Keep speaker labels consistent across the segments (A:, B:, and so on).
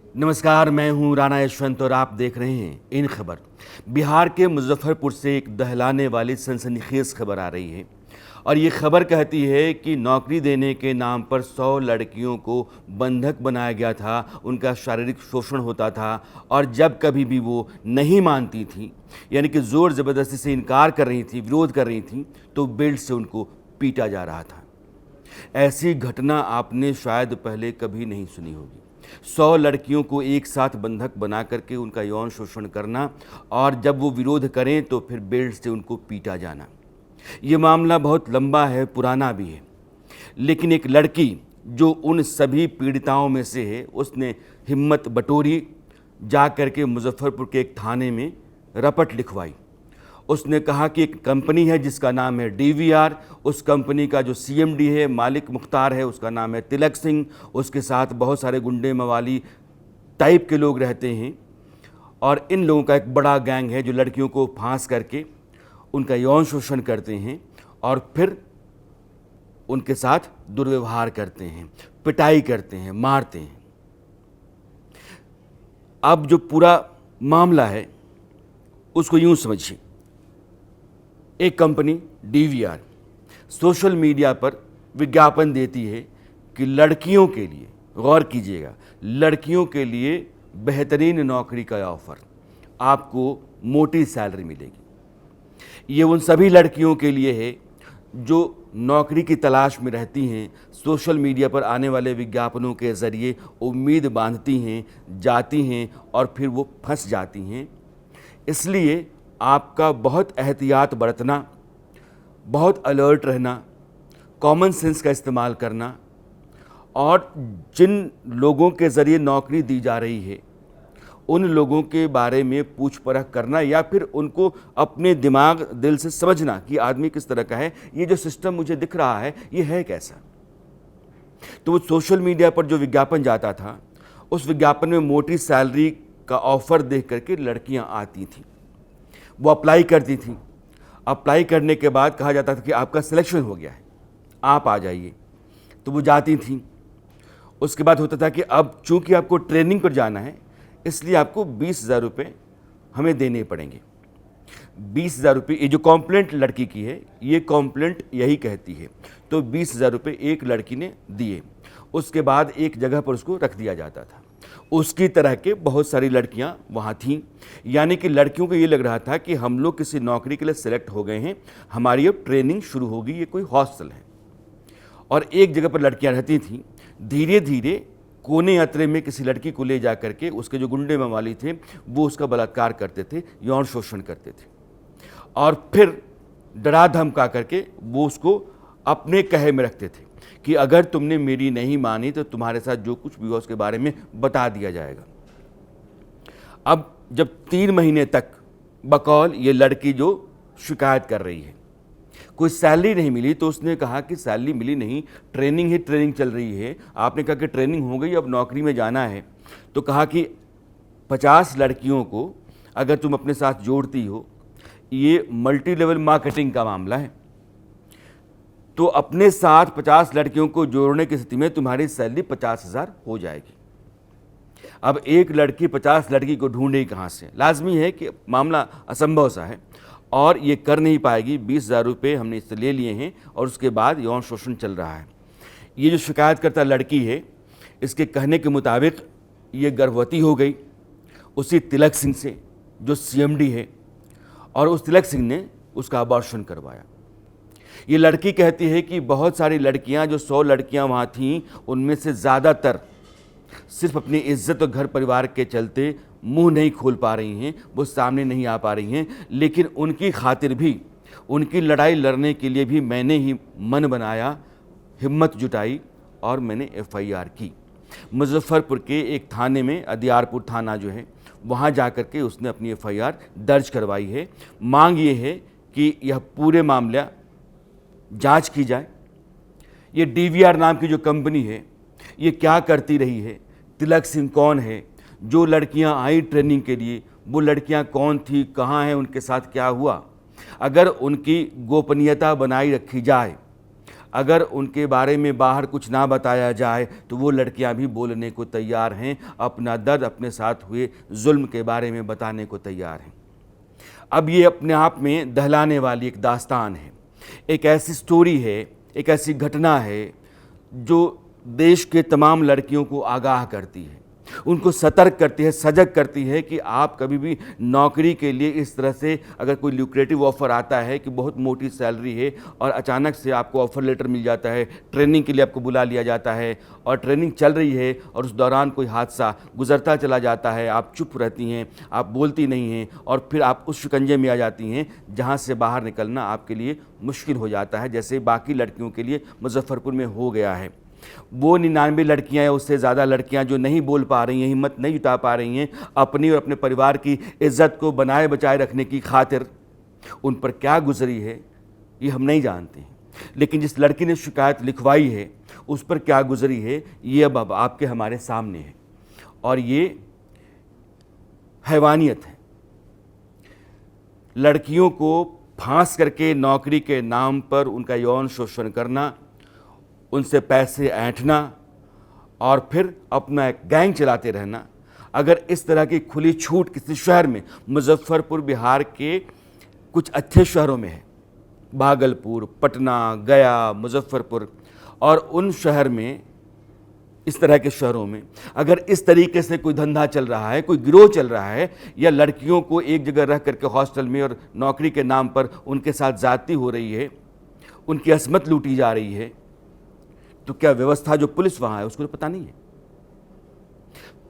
A: नमस्कार, मैं हूं राणा यशवंत और आप देख रहे हैं इन खबर। बिहार के मुजफ्फरपुर से एक दहलाने वाली सनसनीखेज खबर आ रही है और ये खबर कहती है कि नौकरी देने के नाम पर 100 लड़कियों को बंधक बनाया गया था, उनका शारीरिक शोषण होता था और जब कभी भी वो नहीं मानती थी, यानी कि ज़ोर ज़बरदस्ती से इनकार कर रही थी, विरोध कर रही थी, तो बेल्ट से उनको पीटा जा रहा था। ऐसी घटना आपने शायद पहले कभी नहीं सुनी होगी। 100 लड़कियों को एक साथ बंधक बना करके उनका यौन शोषण करना और जब वो विरोध करें तो फिर बेल्ट से उनको पीटा जाना। ये मामला बहुत लंबा है, पुराना भी है, लेकिन एक लड़की जो उन सभी पीड़िताओं में से है, उसने हिम्मत बटोरी, जा करके मुजफ्फरपुर के एक थाने में रपट लिखवाई। उसने कहा कि एक कंपनी है जिसका नाम है डीवीआर, उस कंपनी का जो सीएमडी है, मालिक मुख्तार है, उसका नाम है तिलक सिंह, उसके साथ बहुत सारे गुंडे मवाली टाइप के लोग रहते हैं और इन लोगों का एक बड़ा गैंग है जो लड़कियों को फांस करके उनका यौन शोषण करते हैं और फिर उनके साथ दुर्व्यवहार करते हैं, पिटाई करते हैं, मारते हैं। अब जो पूरा मामला है उसको यूं समझिए, एक कंपनी डीवीआर सोशल मीडिया पर विज्ञापन देती है कि लड़कियों के लिए, गौर कीजिएगा, लड़कियों के लिए बेहतरीन नौकरी का ऑफर, आपको मोटी सैलरी मिलेगी। ये उन सभी लड़कियों के लिए है जो नौकरी की तलाश में रहती हैं, सोशल मीडिया पर आने वाले विज्ञापनों के ज़रिए उम्मीद बांधती हैं, जाती हैं और फिर वो फंस जाती हैं। इसलिए आपका बहुत एहतियात बरतना, बहुत अलर्ट रहना, कॉमन सेंस का इस्तेमाल करना और जिन लोगों के ज़रिए नौकरी दी जा रही है उन लोगों के बारे में पूछ परख करना या फिर उनको अपने दिमाग दिल से समझना कि आदमी किस तरह का है, ये जो सिस्टम मुझे दिख रहा है ये है कैसा। तो वो सोशल मीडिया पर जो विज्ञापन जाता था, उस विज्ञापन में मोटी सैलरी का ऑफ़र देख करके लड़कियां आती थीं, वो अप्लाई करती थी। अप्लाई करने के बाद कहा जाता था कि आपका सिलेक्शन हो गया है, आप आ जाइए, तो वो जाती थी। उसके बाद होता था कि अब चूंकि आपको ट्रेनिंग पर जाना है इसलिए आपको 20,000 रुपये हमें देने पड़ेंगे। 20,000 रुपये, ये जो कॉम्प्लेंट लड़की की है ये कॉम्प्लेंट यही कहती है। तो 20,000 रुपये एक लड़की ने दिए, उसके बाद एक जगह पर उसको रख दिया जाता था। उसकी तरह के बहुत सारी लड़कियां वहाँ थीं, यानी कि लड़कियों को ये लग रहा था कि हम लोग किसी नौकरी के लिए सिलेक्ट हो गए हैं, हमारी अब ट्रेनिंग शुरू होगी, ये कोई हॉस्टल है। और एक जगह पर लड़कियां रहती थीं। धीरे धीरे कोने यात्रे में किसी लड़की को ले जा करके उसके जो गुंडे मवाली थे वो उसका बलात्कार करते थे, यौन शोषण करते थे और फिर डरा धमका करके वो उसको अपने कहे में रखते थे कि अगर तुमने मेरी नहीं मानी तो तुम्हारे साथ जो कुछ भी हुआ उसके बारे में बता दिया जाएगा। अब जब 3 महीने तक बकौल ये लड़की जो शिकायत कर रही है, कोई सैलरी नहीं मिली, तो उसने कहा कि सैलरी मिली नहीं, ट्रेनिंग ही ट्रेनिंग चल रही है। आपने कहा कि ट्रेनिंग हो गई, अब नौकरी में जाना है। तो कहा कि 50 लड़कियों को अगर तुम अपने साथ जोड़ती हो, ये मल्टी लेवल मार्केटिंग का मामला है, तो अपने साथ 50 लड़कियों को जोड़ने की स्थिति में तुम्हारी सैलरी 50,000 हो जाएगी। अब एक लड़की 50 लड़की को ढूंढेगी कहाँ से? लाजमी है कि मामला असंभव सा है और ये कर नहीं पाएगी। 20,000 रुपये हमने इससे ले लिए हैं और उसके बाद यौन शोषण चल रहा है। ये जो शिकायतकर्ता लड़की है, इसके कहने के मुताबिक ये गर्भवती हो गई उसी तिलक सिंह से जो सीएमडी है, और उस तिलक सिंह ने उसका अबॉर्शन करवाया। ये लड़की कहती है कि बहुत सारी लड़कियां, जो 100 लड़कियां वहाँ थीं, उनमें से ज़्यादातर सिर्फ अपनी इज्जत और घर परिवार के चलते मुंह नहीं खोल पा रही हैं, वो सामने नहीं आ पा रही हैं, लेकिन उनकी खातिर भी, उनकी लड़ाई लड़ने के लिए भी मैंने ही मन बनाया, हिम्मत जुटाई और मैंने एफआईआर की। मुजफ्फरपुर के एक थाने में, अदियारपुर थाना जो है, वहाँ जा कर के उसने अपनी एफआईआर दर्ज करवाई है। मांग ये है कि यह पूरे मामला जांच की जाए। ये डीवीआर नाम की जो कंपनी है ये क्या करती रही है, तिलक सिंह कौन है, जो लड़कियां आई ट्रेनिंग के लिए वो लड़कियां कौन थी, कहाँ हैं, उनके साथ क्या हुआ। अगर उनकी गोपनीयता बनाई रखी जाए, अगर उनके बारे में बाहर कुछ ना बताया जाए तो वो लड़कियां भी बोलने को तैयार हैं, अपना दर्द, अपने साथ हुए जुल्म के बारे में बताने को तैयार हैं। अब ये अपने आप में दहलाने वाली एक दास्तान है, एक ऐसी स्टोरी है, एक ऐसी घटना है जो देश के तमाम लड़कियों को आगाह करती है, उनको सतर्क करती है, सजग करती है कि आप कभी भी नौकरी के लिए इस तरह से अगर कोई ल्यूक्रेटिव ऑफ़र आता है कि बहुत मोटी सैलरी है और अचानक से आपको ऑफ़र लेटर मिल जाता है, ट्रेनिंग के लिए आपको बुला लिया जाता है और ट्रेनिंग चल रही है और उस दौरान कोई हादसा गुजरता चला जाता है, आप चुप रहती हैं, आप बोलती नहीं हैं और फिर आप उस शिकंजे में आ जाती हैं जहाँ से बाहर निकलना आपके लिए मुश्किल हो जाता है, जैसे बाकी लड़कियों के लिए मुजफ्फरपुर में हो गया है। वो 99 लड़कियां या उससे ज़्यादा लड़कियां जो नहीं बोल पा रही हैं, हिम्मत नहीं जुटा पा रही हैं अपनी और अपने परिवार की इज्जत को बनाए बचाए रखने की खातिर, उन पर क्या गुजरी है ये हम नहीं जानते हैं। लेकिन जिस लड़की ने शिकायत लिखवाई है उस पर क्या गुजरी है ये अब आपके हमारे सामने है और ये हैवानियत है। लड़कियों को फांस करके नौकरी के नाम पर उनका यौन शोषण करना, उनसे पैसे ऐंठना और फिर अपना एक गैंग चलाते रहना, अगर इस तरह की खुली छूट किसी शहर में, मुजफ्फरपुर बिहार के कुछ अच्छे शहरों में है, भागलपुर, पटना, गया, मुजफ्फरपुर और उन शहर में, इस तरह के शहरों में अगर इस तरीके से कोई धंधा चल रहा है, कोई गिरोह चल रहा है या लड़कियों को एक जगह रख करके हॉस्टल में और नौकरी के नाम पर उनके साथ ज़्यादती हो रही है, उनकी असमत लूटी जा रही है, तो क्या व्यवस्था जो पुलिस वहां है उसको तो पता नहीं है?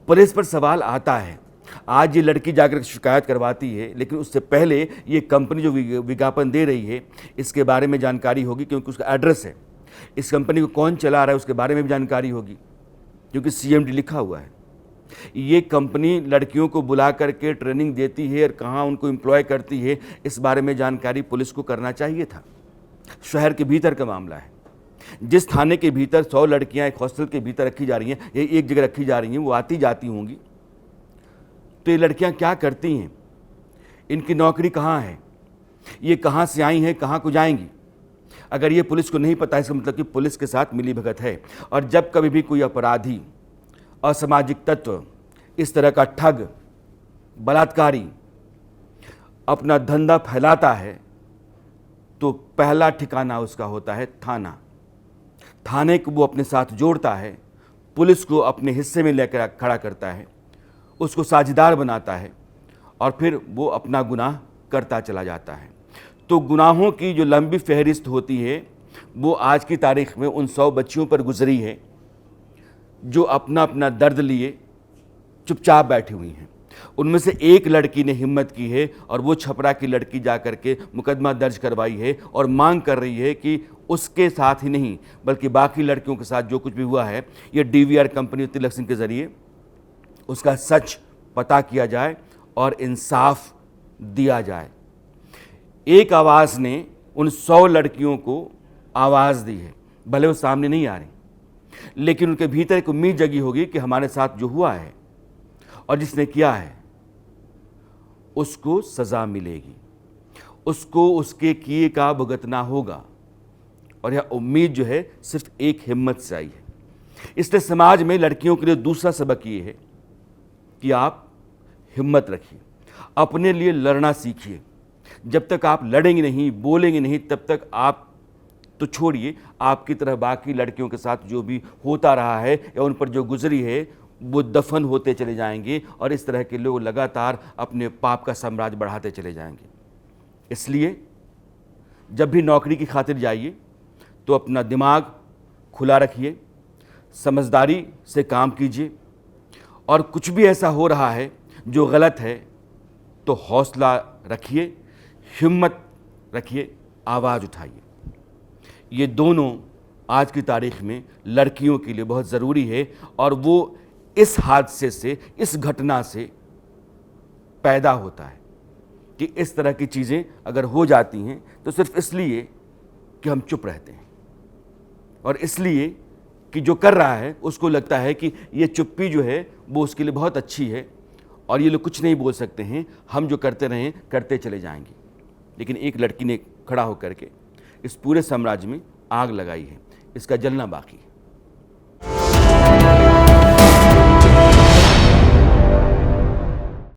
A: पुलिस पर सवाल आता है। आज ये लड़की जाकर शिकायत करवाती है, लेकिन उससे पहले ये कंपनी जो विज्ञापन दे रही है इसके बारे में जानकारी होगी, क्योंकि उसका एड्रेस है। इस कंपनी को कौन चला रहा है उसके बारे में भी जानकारी होगी, क्योंकि CMD लिखा हुआ है। ये कंपनी लड़कियों को बुला करके ट्रेनिंग देती है और कहाँ उनको एम्प्लॉय करती है इस बारे में जानकारी पुलिस को करना चाहिए था। शहर के भीतर का मामला है। जिस थाने के भीतर 100 लड़कियां एक हॉस्टल के भीतर रखी जा रही हैं, ये एक जगह रखी जा रही हैं, वो आती जाती होंगी, तो ये लड़कियां क्या करती हैं? इनकी नौकरी कहाँ है? ये कहाँ से आई हैं, कहाँ को जाएंगी? अगर ये पुलिस को नहीं पता है इसका मतलब कि पुलिस के साथ मिली भगत है। और जब कभी भी कोई अपराधी, असामाजिक तत्व, इस तरह का ठग, बलात्कारी अपना धंधा फैलाता है तो पहला ठिकाना उसका होता है थाना। थाने को वो अपने साथ जोड़ता है, पुलिस को अपने हिस्से में लेकर खड़ा करता है, उसको साझेदार बनाता है और फिर वो अपना गुनाह करता चला जाता है। तो गुनाहों की जो लंबी फहरिस्त होती है वो आज की तारीख में उन 100 बच्चियों पर गुजरी है जो अपना अपना दर्द लिए चुपचाप बैठी हुई हैं। उनमें से एक लड़की ने हिम्मत की है और वो छपरा की लड़की जाकर के मुकदमा दर्ज करवाई है और मांग कर रही है कि उसके साथ ही नहीं बल्कि बाकी लड़कियों के साथ जो कुछ भी हुआ है ये DVR कंपनी तिलक सिंह के ज़रिए उसका सच पता किया जाए और इंसाफ दिया जाए। एक आवाज़ ने उन 100 लड़कियों को आवाज़ दी है, भले वो सामने नहीं आ रही, लेकिन उनके भीतर एक उम्मीद जगी होगी कि हमारे साथ जो हुआ है और जिसने किया है उसको सज़ा मिलेगी, उसको उसके किए का भुगतना होगा। और यह उम्मीद जो है सिर्फ एक हिम्मत से आई है। इसलिए समाज में लड़कियों के लिए दूसरा सबक ये है कि आप हिम्मत रखिए, अपने लिए लड़ना सीखिए। जब तक आप लड़ेंगे नहीं, बोलेंगे नहीं, तब तक आप तो छोड़िए, आपकी तरह बाकी लड़कियों के साथ जो भी होता रहा है या उन पर जो गुजरी है वो दफन होते चले जाएंगे और इस तरह के लोग लगातार अपने पाप का साम्राज्य बढ़ाते चले जाएंगे। इसलिए जब भी नौकरी की खातिर जाइए तो अपना दिमाग खुला रखिए, समझदारी से काम कीजिए और कुछ भी ऐसा हो रहा है जो गलत है तो हौसला रखिए, हिम्मत रखिए, आवाज़ उठाइए। ये दोनों आज की तारीख में लड़कियों के लिए बहुत ज़रूरी है और वो इस हादसे से, इस घटना से पैदा होता है कि इस तरह की चीज़ें अगर हो जाती हैं तो सिर्फ इसलिए कि हम चुप रहते हैं और इसलिए कि जो कर रहा है उसको लगता है कि ये चुप्पी जो है वो उसके लिए बहुत अच्छी है और ये लोग कुछ नहीं बोल सकते हैं, हम जो करते रहें करते चले जाएंगे। लेकिन एक लड़की ने खड़ा होकर के इस पूरे साम्राज्य में आग लगाई है, इसका जलना बाकी है।